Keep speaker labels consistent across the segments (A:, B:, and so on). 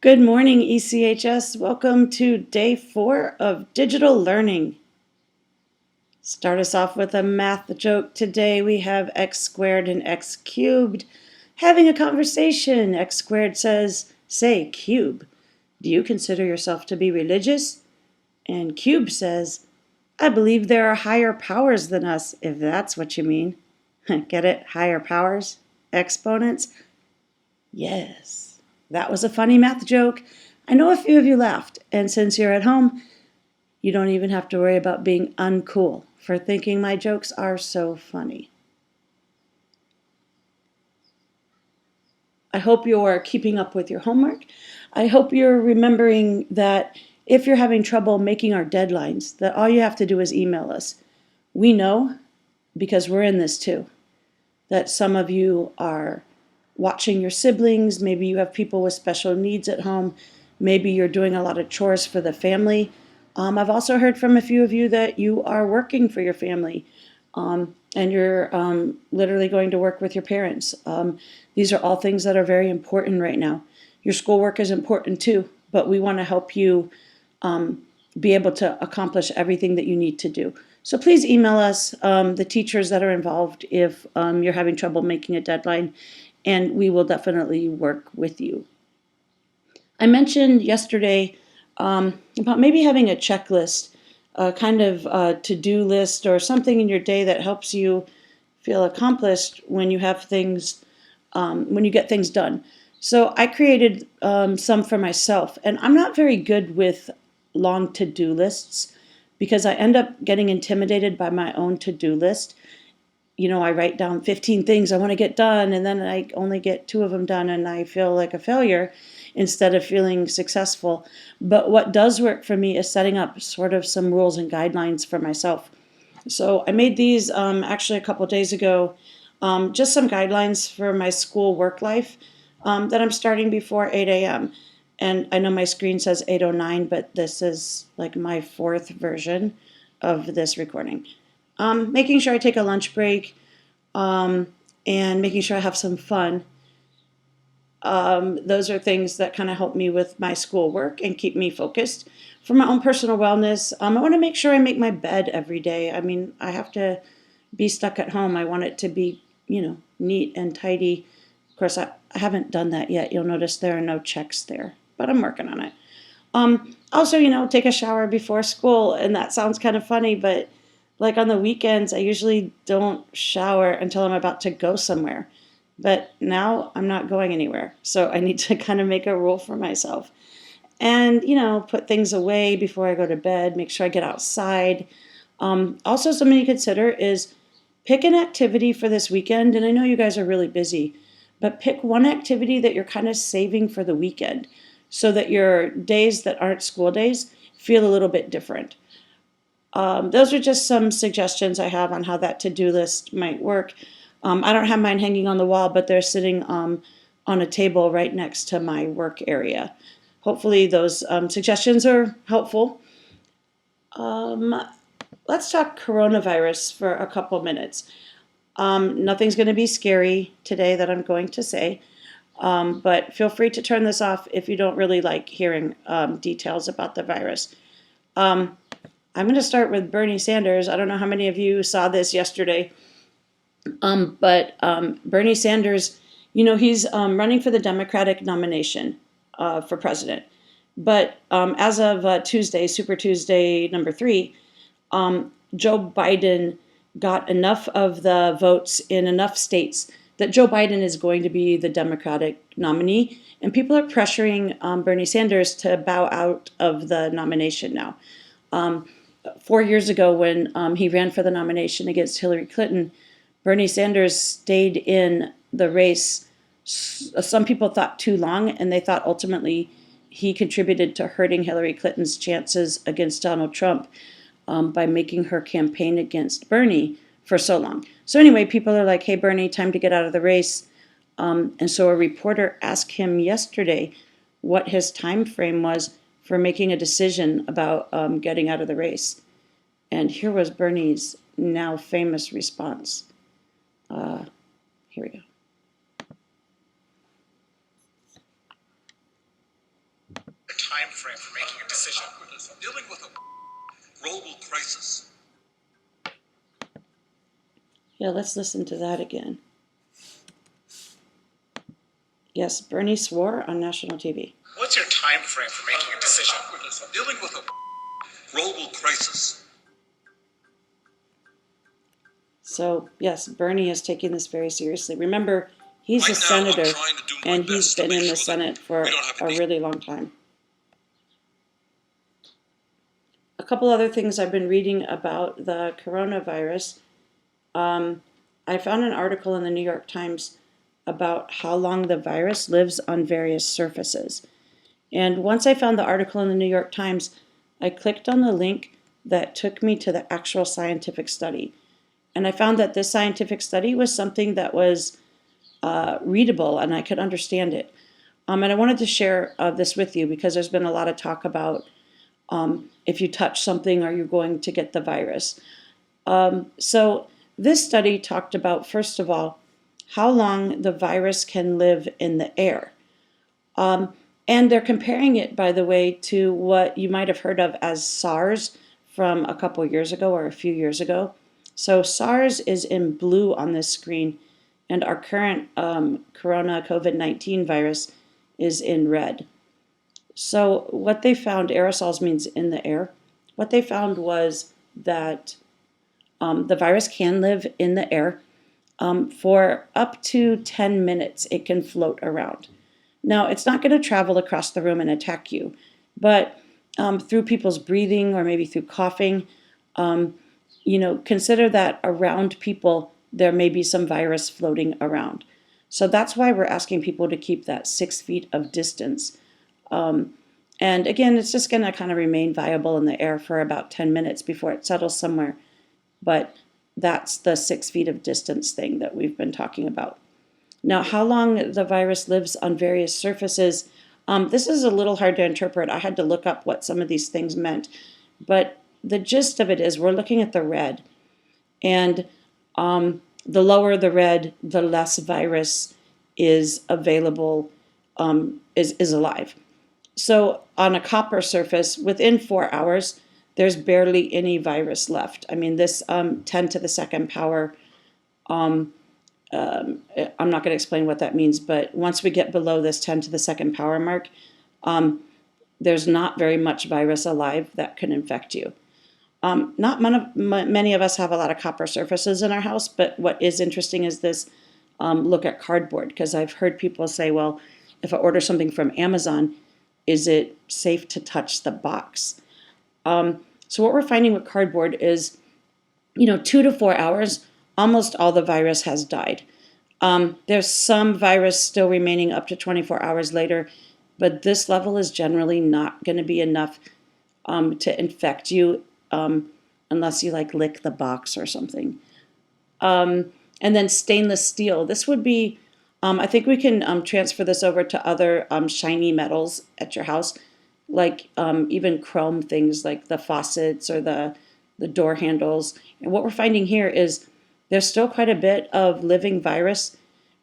A: Good morning, ECHS. Welcome to day 4 of digital learning. Start us off with a math joke today. We have x squared and x cubed having a conversation. X squared says, "Say, cube, do you consider yourself to be religious?" And cube says, "I believe there are higher powers than us, if that's what you mean." Get it? Higher powers? Exponents? Yes. That was a funny math joke. I know a few of you laughed, and since you're at home, you don't even have to worry about being uncool for thinking my jokes are so funny. I hope you're keeping up with your homework. I hope you're remembering that if you're having trouble making our deadlines, that all you have to do is email us. We know, because we're in this too, that some of you are watching your siblings. Maybe you have people with special needs at home. Maybe you're doing a lot of chores for the family. I've also heard from a few of you that you are working for your family, and you're literally going to work with your parents. These are all things that are very important right now. Your schoolwork is important too, but we want to help you be able to accomplish everything that you need to do. So please email us, the teachers that are involved, if you're having trouble making a deadline, and we will definitely work with you. I mentioned yesterday about maybe having a checklist, a kind of to-do list or something in your day that helps you feel accomplished when you have things, when you get things done. So I created some for myself, and I'm not very good with long to-do lists because I end up getting intimidated by my own to-do list. I write down 15 things I want to get done, and then I only get 2 of them done, and I feel like a failure instead of feeling successful. But what does work for me is setting up sort of some rules and guidelines for myself. So I made these actually a couple days ago, just some guidelines for my school work life that I'm starting before 8 a.m. And I know my screen says 8:09, but this is like my 4th version of this recording. Making sure I take a lunch break, and making sure I have some fun. Those are things that kind of help me with my schoolwork and keep me focused. For my own personal wellness, I want to make sure I make my bed every day. I mean, I have to be stuck at home. I want it to be, neat and tidy. Of course, I haven't done that yet. You'll notice there are no checks there, but I'm working on it. Also, take a shower before school, and that sounds kind of funny, but like on the weekends, I usually don't shower until I'm about to go somewhere. But now I'm not going anywhere, so I need to kind of make a rule for myself. And, put things away before I go to bed, make sure I get outside. Also, something to consider is pick an activity for this weekend, and I know you guys are really busy, but pick one activity that you're kind of saving for the weekend so that your days that aren't school days feel a little bit different. Those are just some suggestions I have on how that to-do list might work. I don't have mine hanging on the wall, but they're sitting on a table right next to my work area. Hopefully those suggestions are helpful. Let's talk coronavirus for a couple minutes. Nothing's going to be scary today that I'm going to say, but feel free to turn this off if you don't really like hearing details about the virus. I'm going to start with Bernie Sanders. I don't know how many of you saw this yesterday, but Bernie Sanders, he's running for the Democratic nomination for president. But as of Tuesday, Super Tuesday number 3, Joe Biden got enough of the votes in enough states that Joe Biden is going to be the Democratic nominee. And people are pressuring Bernie Sanders to bow out of the nomination now. 4 years ago, when he ran for the nomination against Hillary Clinton, Bernie Sanders stayed in the race. Some people thought too long, and they thought ultimately he contributed to hurting Hillary Clinton's chances against Donald Trump by making her campaign against Bernie for so long. So anyway, people are like, hey, Bernie, time to get out of the race. And so a reporter asked him yesterday what his time frame was for making a decision about getting out of the race. And here was Bernie's now famous response. Here we go.
B: time frame for making a decision?
C: Dealing with a global crisis.
A: Yeah, let's listen to that again. Yes, Bernie swore on national TV.
B: What's your time frame for making a decision?
C: Dealing with a global crisis.
A: So, yes, Bernie is taking this very seriously. Remember, he's a senator, and he's been in the Senate for a really long time. A couple other things I've been reading about the coronavirus. I found an article in the New York Times about how long the virus lives on various surfaces. And once I found the article in the New York Times, I clicked on the link that took me to the actual scientific study. And I found that this scientific study was something that was readable and I could understand it. And I wanted to share this with you because there's been a lot of talk about if you touch something, are you going to get the virus? So this study talked about, first of all, how long the virus can live in the air. And they're comparing it, by the way, to what you might have heard of as SARS from a couple years ago or a few years ago. SARS is in blue on this screen, and our current corona COVID-19 virus is in red. So what they found, aerosols means in the air, what they found was that the virus can live in the air. For up to 10 minutes, it can float around. Now, it's not going to travel across the room and attack you, but through people's breathing or maybe through coughing, consider that around people, there may be some virus floating around. So that's why we're asking people to keep that 6 feet of distance. And again, it's just going to kind of remain viable in the air for about 10 minutes before it settles somewhere. But that's the 6 feet of distance thing that we've been talking about. Now, how long the virus lives on various surfaces, this is a little hard to interpret. I had to look up what some of these things meant. But the gist of it is we're looking at the red. And the lower the red, the less virus is available, is alive. So on a copper surface, within 4 hours, there's barely any virus left. I mean, this 10 to the second power, I'm not going to explain what that means, but once we get below this 10 to the second power mark, there's not very much virus alive that can infect you. Not many of us have a lot of copper surfaces in our house, but what is interesting is this look at cardboard, because I've heard people say, well, if I order something from Amazon, is it safe to touch the box? So what we're finding with cardboard is, 2 to 4 hours, almost all the virus has died. There's some virus still remaining up to 24 hours later, but this level is generally not going to be enough to infect you unless you lick the box or something. And then stainless steel. This would be, I think we can transfer this over to other shiny metals at your house, like even chrome things like the faucets or the door handles. And what we're finding here is there's still quite a bit of living virus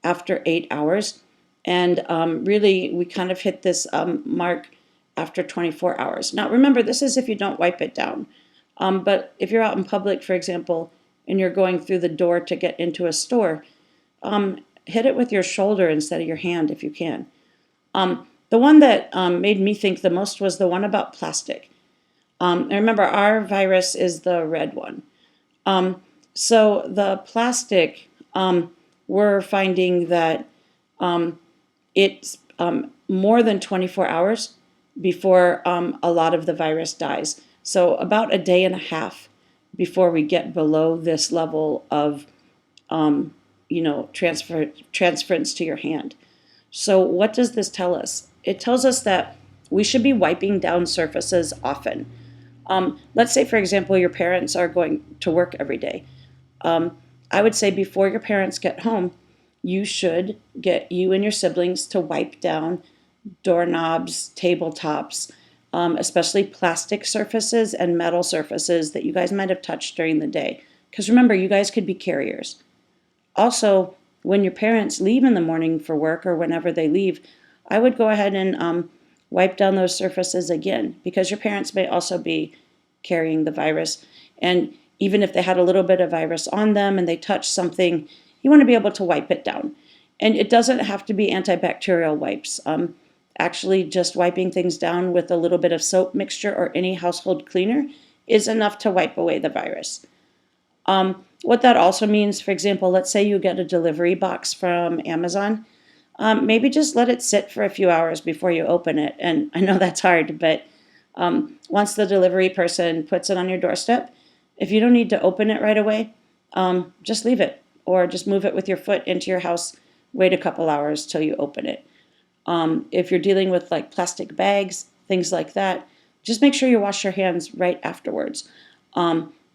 A: after 8 hours. And really, we kind of hit this mark after 24 hours. Now, remember, this is if you don't wipe it down. But if you're out in public, for example, and you're going through the door to get into a store, hit it with your shoulder instead of your hand if you can. The one that made me think the most was the one about plastic. And remember, our virus is the red one. So the plastic, we're finding that it's more than 24 hours before a lot of the virus dies. So about a day and a half before we get below this level of, transference to your hand. So what does this tell us? It tells us that we should be wiping down surfaces often. Let's say, for example, your parents are going to work every day. I would say before your parents get home, you should get you and your siblings to wipe down doorknobs, tabletops, especially plastic surfaces and metal surfaces that you guys might have touched during the day. Because remember, you guys could be carriers. Also, when your parents leave in the morning for work or whenever they leave, I would go ahead and wipe down those surfaces again, because your parents may also be carrying the virus. And even if they had a little bit of virus on them and they touched something, you want to be able to wipe it down. And it doesn't have to be antibacterial wipes. Actually, just wiping things down with a little bit of soap mixture or any household cleaner is enough to wipe away the virus. What that also means, for example, let's say you get a delivery box from Amazon. Maybe just let it sit for a few hours before you open it. And I know that's hard, but once the delivery person puts it on your doorstep, if you don't need to open it right away, just leave it, or just move it with your foot into your house. Wait a couple hours till you open it. If you're dealing with like plastic bags, things like that, just make sure you wash your hands right afterwards.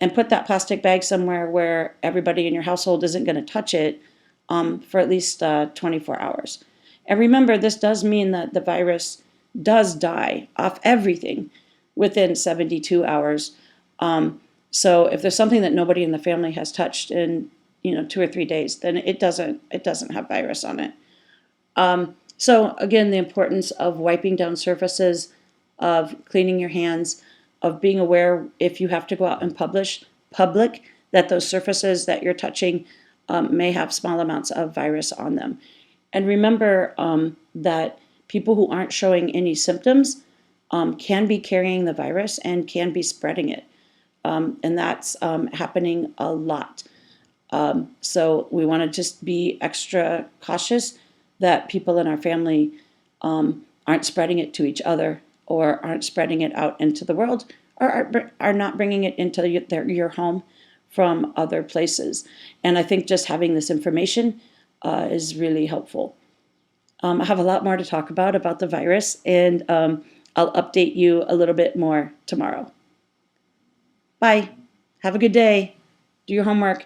A: And put that plastic bag somewhere where everybody in your household isn't going to touch it for at least 24 hours. And remember, this does mean that the virus does die off everything within 72 hours. So if there's something that nobody in the family has touched in 2 or 3 days, then it doesn't have virus on it. So again, the importance of wiping down surfaces, of cleaning your hands, of being aware if you have to go out in public that those surfaces that you're touching may have small amounts of virus on them. And remember that people who aren't showing any symptoms can be carrying the virus and can be spreading it. And that's happening a lot. So we want to just be extra cautious that people in our family aren't spreading it to each other, or aren't spreading it out into the world, or are not bringing it into your home from other places. And I think just having this information is really helpful. I have a lot more to talk about the virus, and I'll update you a little bit more tomorrow. Bye. Have a good day. Do your homework.